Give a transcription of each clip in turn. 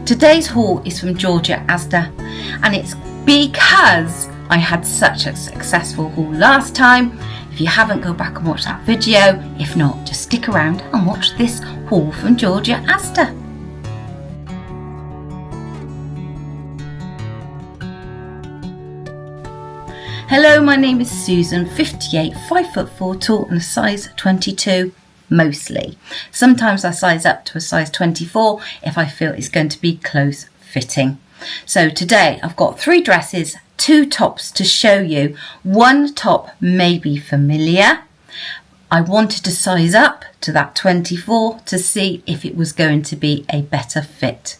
Today's haul is from Georgia ASDA, and it's because I had such a successful haul last time. If you haven't, go back and watch that video. If not, just stick around and watch this haul from Georgia ASDA. Hello, my name is Susan, 58, 5'4" tall and a size 22 mostly. Sometimes I size up to a size 24 if I feel it's going to be close fitting. So today I've got 3 dresses, 2 tops to show you. One top may be familiar. I wanted to size up to that 24 to see if it was going to be a better fit.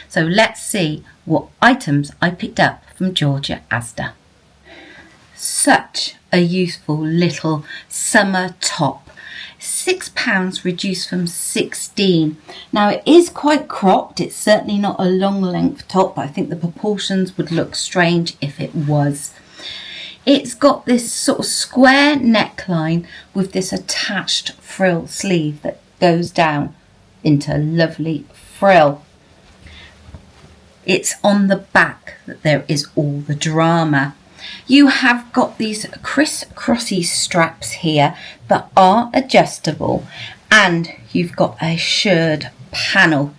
So let's see what items I picked up from Georgia ASDA. Such a useful little summer top. £6 reduced from 16. Now it is quite cropped. It's certainly not a long length top, but I think the proportions would look strange if it was. It's got this sort of square neckline with this attached frill sleeve that goes down into a lovely frill. It's on the back that there is all the drama. You have got these criss-crossy straps here that are adjustable, and you've got a shirred panel.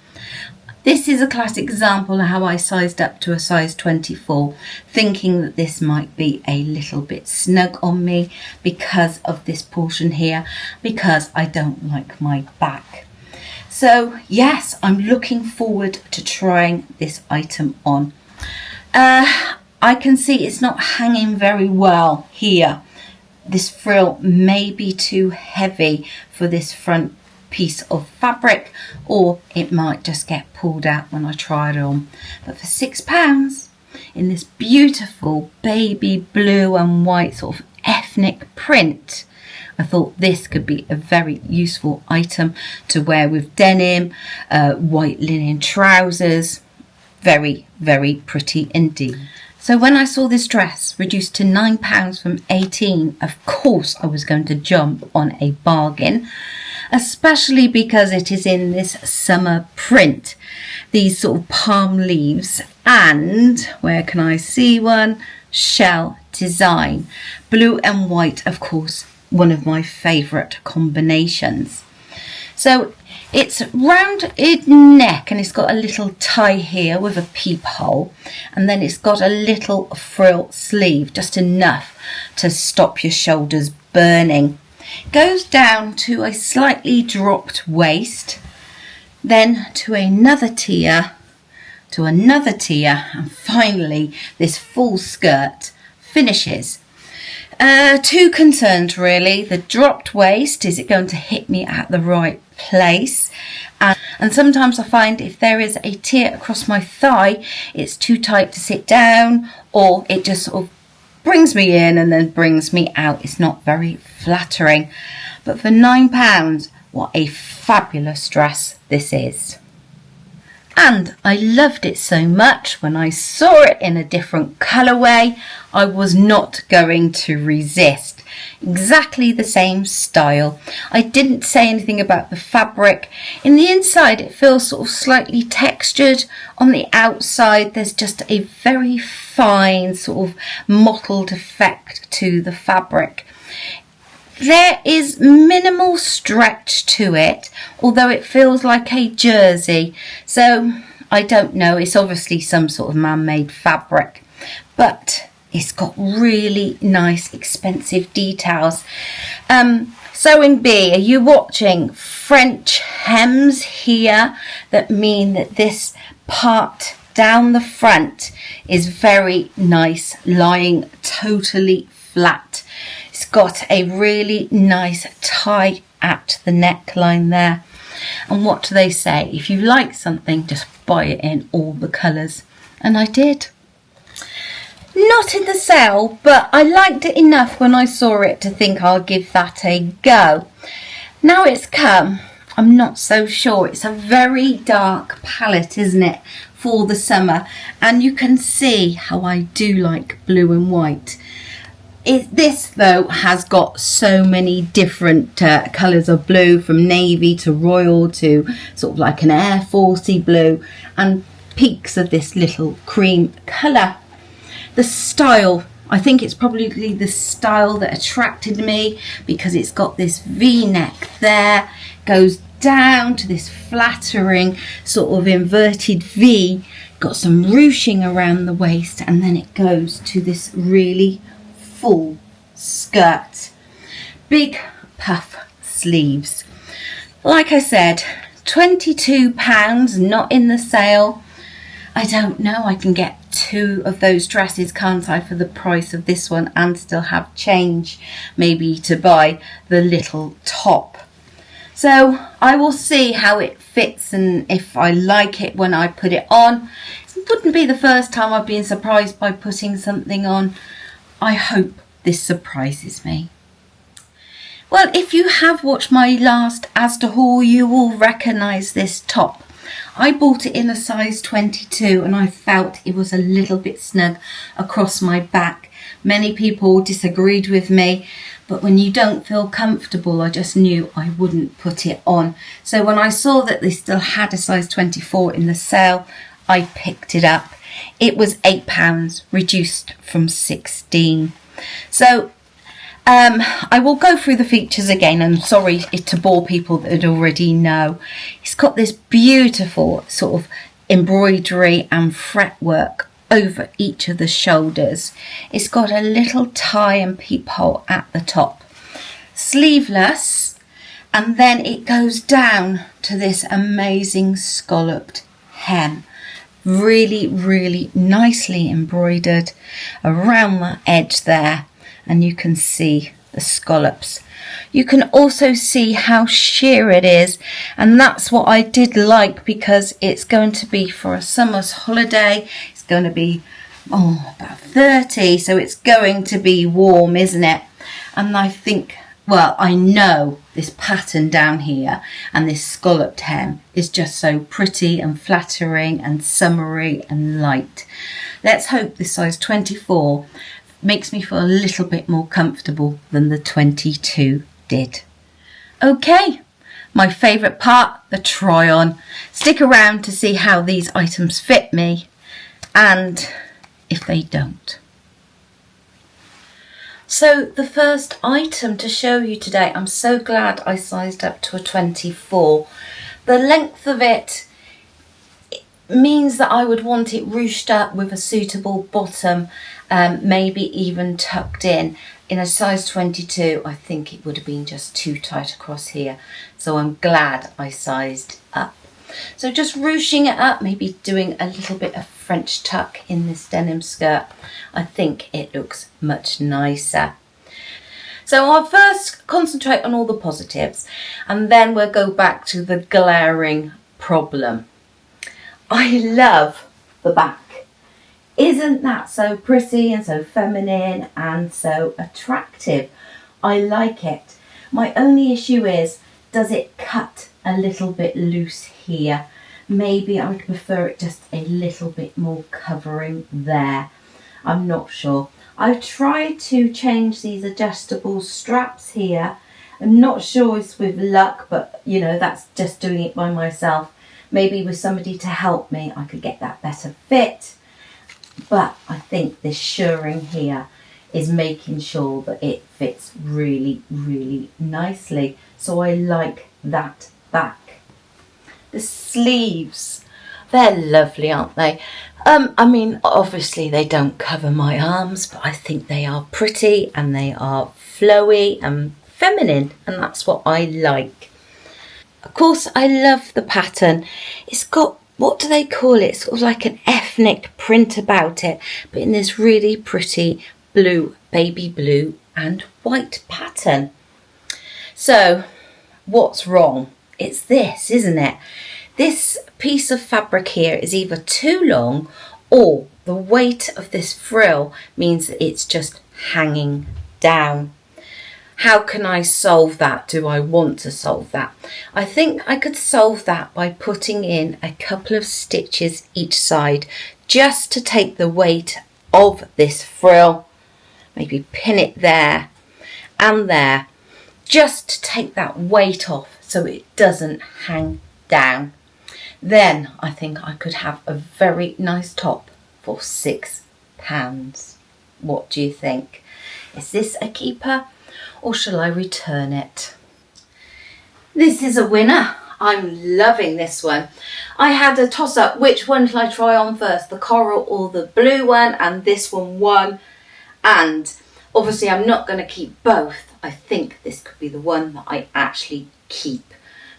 This is a classic example of how I sized up to a size 24, thinking that this might be a little bit snug on me because of this portion here, because I don't like my back. So yes, I'm looking forward to trying this item on. I can see it's not hanging very well here. This frill may be too heavy for this front piece of fabric, or it might just get pulled out when I try it on. But for £6 in this beautiful baby blue and white sort of ethnic print, I thought this could be a very useful item to wear with denim, white linen trousers. Very, very pretty indeed. So when I saw this dress reduced to £9 from 18, of course I was going to jump on a bargain, especially because it is in this summer print, these sort of palm leaves, and where can I see one? Shell design. Blue and white, of course, one of my favourite combinations. So it's round in neck, and it's got a little tie here with a peephole, and then it's got a little frill sleeve, just enough to stop your shoulders burning. Goes down to a slightly dropped waist, then to another tier, and finally this full skirt finishes. 2 concerns really. The dropped waist, is it going to hit me at the right place? And sometimes I find if there is a tear across my thigh, it's too tight to sit down, or it just sort of brings me in and then brings me out. It's not very flattering. But for £9, what a fabulous dress this is. And I loved it so much when I saw it in a different colourway, I was not going to resist. Exactly the same style. I didn't say anything about the fabric. In the inside it feels sort of slightly textured. On the outside there's just a very fine sort of mottled effect to the fabric. There is minimal stretch to it, although it feels like a jersey. So I don't know, it's obviously some sort of man-made fabric, but it's got really nice expensive details. Sewing bee, are you watching? French hems here that mean that this part down the front is very nice, lying totally flat. It's got a really nice tie at the neckline there. And what do they say? If you like something, just buy it in all the colours. And I did. Not in the sale, but I liked it enough when I saw it to think I'll give that a go. Now it's come, I'm not so sure. It's a very dark palette, isn't it, for the summer? And you can see how I do like blue and white. This though has got so many different colours of blue, from navy to royal to sort of like an Air Forcey blue, and peaks of this little cream colour. The style, I think it's probably the style that attracted me, because it's got this V-neck there, goes down to this flattering sort of inverted V, got some ruching around the waist, and then it goes to this really full skirt. Big puff sleeves. Like I said, £22, not in the sale. I don't know, I can get 2 of those dresses, can't I, for the price of this one, and still have change maybe to buy the little top. So I will see how it fits and if I like it when I put it on. It wouldn't be the first time I've been surprised by putting something on. I hope this surprises me. Well, if you have watched my last ASDA haul, you will recognise this top. I bought it in a size 22 and I felt it was a little bit snug across my back. Many people disagreed with me, but when you don't feel comfortable, I just knew I wouldn't put it on. So when I saw that they still had a size 24 in the sale, I picked it up. It was £8, reduced from 16. So I will go through the features again. I'm sorry to bore people that already know. It's got this beautiful sort of embroidery and fretwork over each of the shoulders. It's got a little tie and peephole at the top. Sleeveless, and then it goes down to this amazing scalloped hem. Really, really nicely embroidered around the edge there. And you can see the scallops. You can also see how sheer it is, and that's what I did like, because it's going to be for a summer's holiday. It's going to be about 30, so it's going to be warm, isn't it? And I think, well, I know this pattern down here and this scalloped hem is just so pretty and flattering and summery and light. Let's hope this size 24 makes me feel a little bit more comfortable than the 22 did. Okay, my favourite part, the try on. Stick around to see how these items fit me and if they don't. So the first item to show you today, I'm so glad I sized up to a 24. The length of it means that I would want it ruched up with a suitable bottom, maybe even tucked in. In a size 22, I think it would have been just too tight across here. So I'm glad I sized up. So just ruching it up, maybe doing a little bit of French tuck in this denim skirt. I think it looks much nicer. So I'll first concentrate on all the positives, and then we'll go back to the glaring problem. I love the back. Isn't that so pretty and so feminine and so attractive? I like it. My only issue is, does it cut a little bit loose here? Maybe I would prefer it just a little bit more covering there. I'm not sure. I've tried to change these adjustable straps here. I'm not sure it's with luck, but you know, that's just doing it by myself. Maybe with somebody to help me, I could get that better fit. But I think this shirring here is making sure that it fits really, really nicely. So I like that back. The sleeves, they're lovely, aren't they? I mean, obviously they don't cover my arms, but I think they are pretty and they are flowy and feminine, and that's what I like. Of course, I love the pattern. It's got, what do they call it? Sort of like an ethnic print about it, but in this really pretty blue, baby blue and white pattern. So, what's wrong? It's this, isn't it? This piece of fabric here is either too long, or the weight of this frill means that it's just hanging down. How can I solve that? Do I want to solve that? I think I could solve that by putting in a couple of stitches each side, just to take the weight of this frill. Maybe pin it there and there, just to take that weight off so it doesn't hang down. then I think I could have a very nice top for £6. What do you think? Is this a keeper or shall I return it? This is a winner. I'm loving this one. I had a toss up, which one shall I try on first, the coral or the blue one, and this one won. And obviously I'm not going to keep both. I think this could be the one that I actually keep,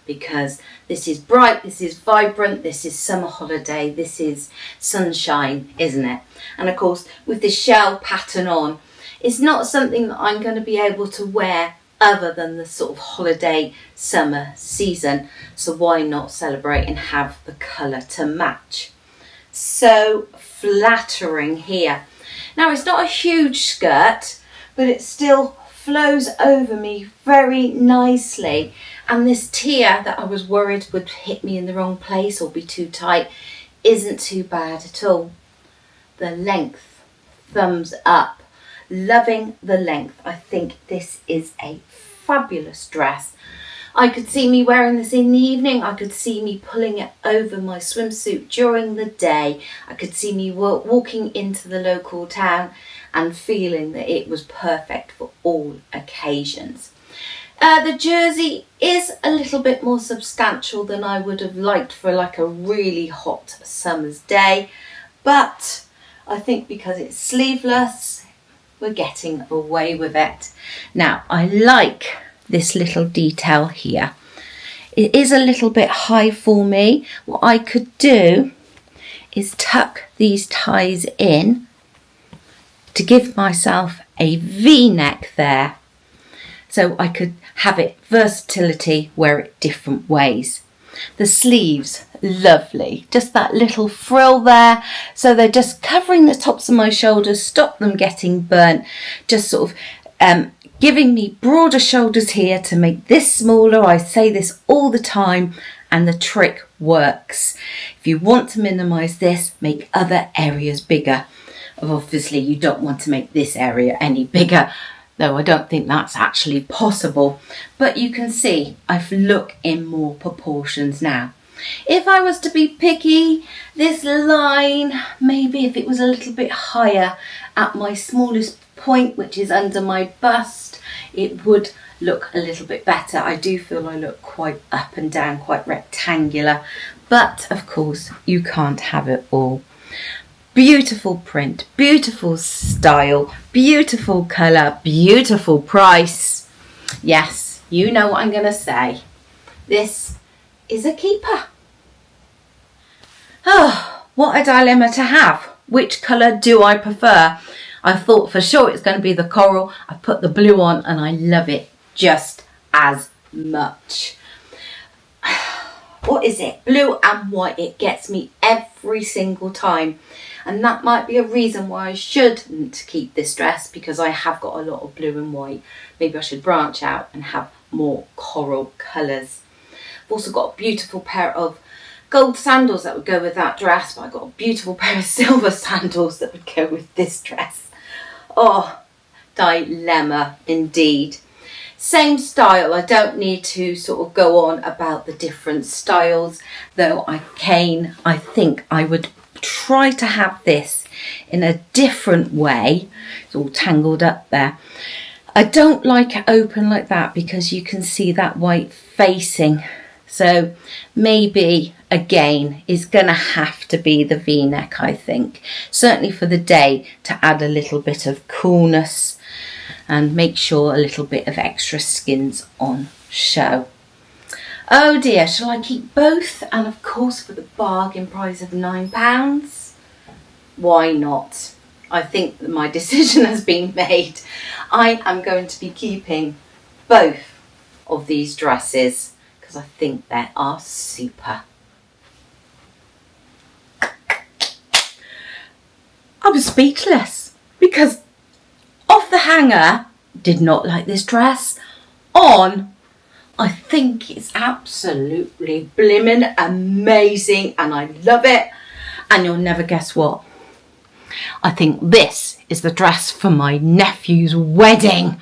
because this is bright, this is vibrant, this is summer holiday, this is sunshine, isn't it? And of course with the shell pattern on, it's not something that I'm going to be able to wear other than the sort of holiday summer season, so why not celebrate and have the colour to match? So flattering here. Now it's not a huge skirt, but it still flows over me very nicely, and this tier that I was worried would hit me in the wrong place or be too tight isn't too bad at all. The length, thumbs up. Loving the length. I think this is a fabulous dress. I could see me wearing this in the evening. I could see me pulling it over my swimsuit during the day. I could see me walking into the local town and feeling that it was perfect for all occasions. The jersey is a little bit more substantial than I would have liked for like a really hot summer's day, but I think because it's sleeveless, we're getting away with it. Now, I like this little detail here. It is a little bit high for me. What I could do is tuck these ties in to give myself a V-neck there. So I could have it versatility, wear it different ways. The sleeves, lovely, just that little frill there, so they're just covering the tops of my shoulders, stop them getting burnt, just sort of giving me broader shoulders here to make this smaller. I say this all the time and the trick works. If you want to minimize this, make other areas bigger. Obviously you don't want to make this area any bigger, though I don't think that's actually possible, but you can see I've looked in more proportions now. If I was to be picky, this line, maybe if it was a little bit higher at my smallest point, which is under my bust, it would look a little bit better. I do feel I look quite up and down, quite rectangular, but of course you can't have it all. Beautiful print, beautiful style, beautiful colour, beautiful price. Yes, you know what I'm going to say. This is a keeper. Oh, what a dilemma to have. Which colour do I prefer? I thought for sure it's going to be the coral. I put the blue on and I love it just as much. What is it? Blue and white. It gets me every single time. And that might be a reason why I shouldn't keep this dress, because I have got a lot of blue and white. Maybe I should branch out and have more coral colours. I've also got a beautiful pair of gold sandals that would go with that dress, but I've got a beautiful pair of silver sandals that would go with this dress. Oh, dilemma indeed. Same style. I don't need to sort of go on about the different styles, though I think I would try to have this in a different way. It's all tangled up there. I don't like it open like that because you can see that white facing. So maybe again it's gonna have to be the V-neck, I think. Certainly for the day, to add a little bit of coolness and make sure a little bit of extra skin's on show. Oh dear, shall I keep both? And of course for the bargain price of £9, why not? I think that my decision has been made. I am going to be keeping both of these dresses because I think they are super. I was speechless because off the hanger, did not like this dress. On, I think it's absolutely blimmin' amazing and I love it. And you'll never guess what. I think this is the dress for my nephew's wedding.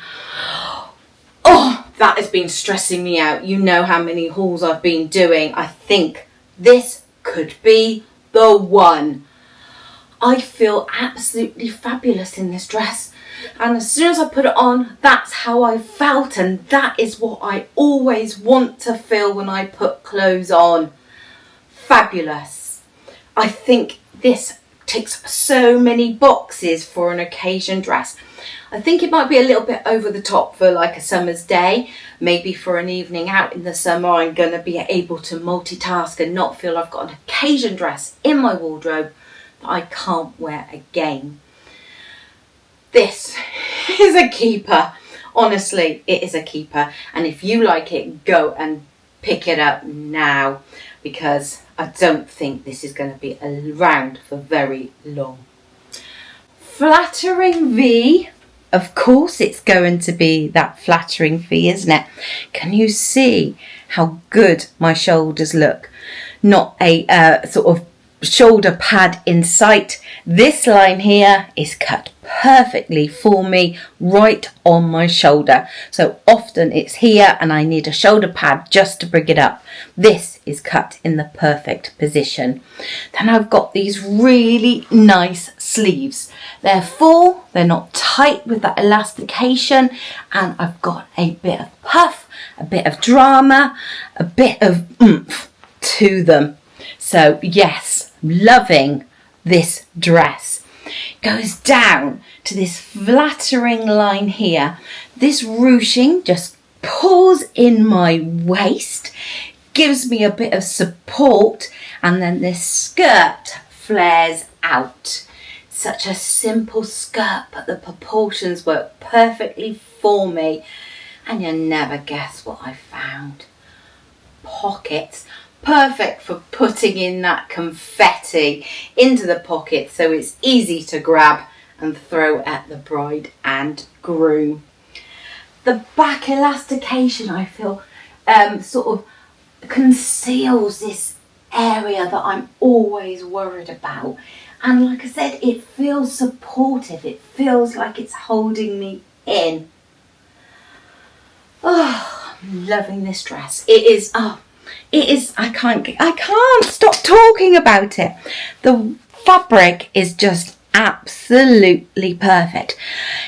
Oh, that has been stressing me out. You know how many hauls I've been doing. I think this could be the one. I feel absolutely fabulous in this dress. And as soon as I put it on, that's how I felt, and that is what I always want to feel when I put clothes on. Fabulous. I think this ticks so many boxes for an occasion dress. I think it might be a little bit over the top for like a summer's day. Maybe for an evening out in the summer, I'm going to be able to multitask and not feel I've got an occasion dress in my wardrobe that I can't wear again. This is a keeper. Honestly, it is a keeper. And if you like it, go and pick it up now, because I don't think this is going to be around for very long. Flattering V. Of course it's going to be that flattering V, isn't it? Can you see how good my shoulders look? Not a sort of shoulder pad in sight. This line here is cut perfectly for me right on my shoulder. So often it's here and I need a shoulder pad just to bring it up. This is cut in the perfect position. Then I've got these really nice sleeves. They're full, they're not tight with that elastication, and I've got a bit of puff, a bit of drama, a bit of oomph to them. So yes, loving this dress. Goes down to this flattering line here. This ruching just pulls in my waist, gives me a bit of support, and then this skirt flares out. Such a simple skirt, but the proportions work perfectly for me. And you'll never guess what I found. Pockets. Perfect for putting in that confetti into the pocket so it's easy to grab and throw at the bride and groom. The back elastication, I feel, sort of conceals this area that I'm always worried about. And like I said, it feels supportive. It feels like it's holding me in. Oh, I'm loving this dress. It is, I can't stop talking about it. The fabric is just absolutely perfect.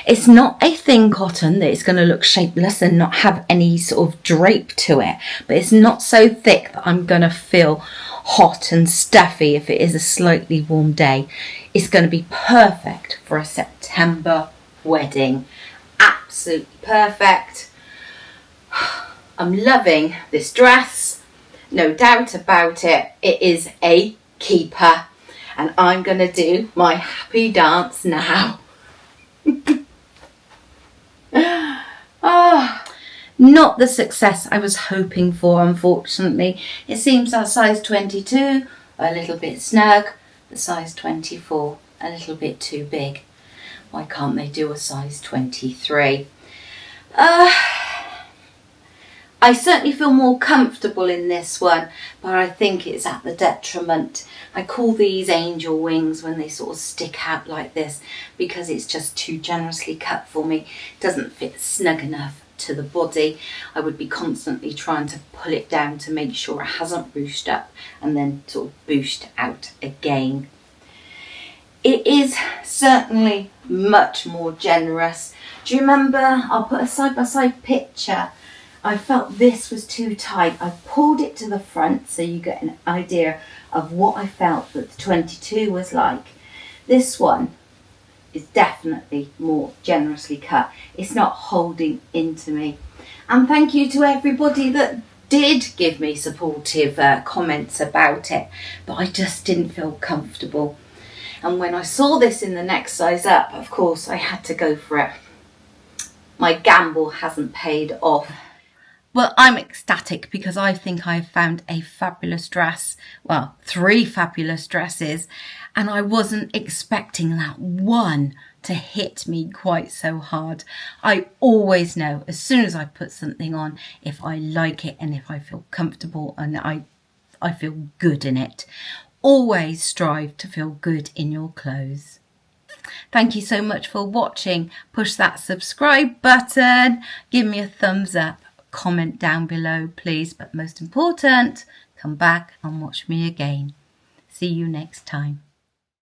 It's not a thin cotton that is going to look shapeless and not have any sort of drape to it, but it's not so thick that I'm going to feel hot and stuffy if it is a slightly warm day. It's going to be perfect for a September wedding. Absolutely perfect. I'm loving this dress. No doubt about it. It is a keeper. And I'm going to do my happy dance now. Not the success I was hoping for, unfortunately. It seems our size 22, a little bit snug. The size 24, a little bit too big. Why can't they do a size 23? I certainly feel more comfortable in this one, but I think it's at the detriment. I call these angel wings when they sort of stick out like this, because it's just too generously cut for me. It doesn't fit snug enough to the body. I would be constantly trying to pull it down to make sure it hasn't ruched up and then sort of booshed out again. It is certainly much more generous. Do you remember? I'll put a side-by-side picture. I felt this was too tight. I pulled it to the front so you get an idea of what I felt that the 22 was like. This one is definitely more generously cut. It's not holding into me. And thank you to everybody that did give me supportive comments about it, but I just didn't feel comfortable. And when I saw this in the next size up, of course I had to go for it. My gamble hasn't paid off. Well, I'm ecstatic because I think I've found a fabulous dress. Well, 3 fabulous dresses, and I wasn't expecting that one to hit me quite so hard. I always know as soon as I put something on if I like it and if I feel comfortable and I feel good in it. Always strive to feel good in your clothes. Thank you so much for watching. Push that subscribe button. Give me a thumbs up. Comment down below, please. But most important, come back and watch me again. See you next time.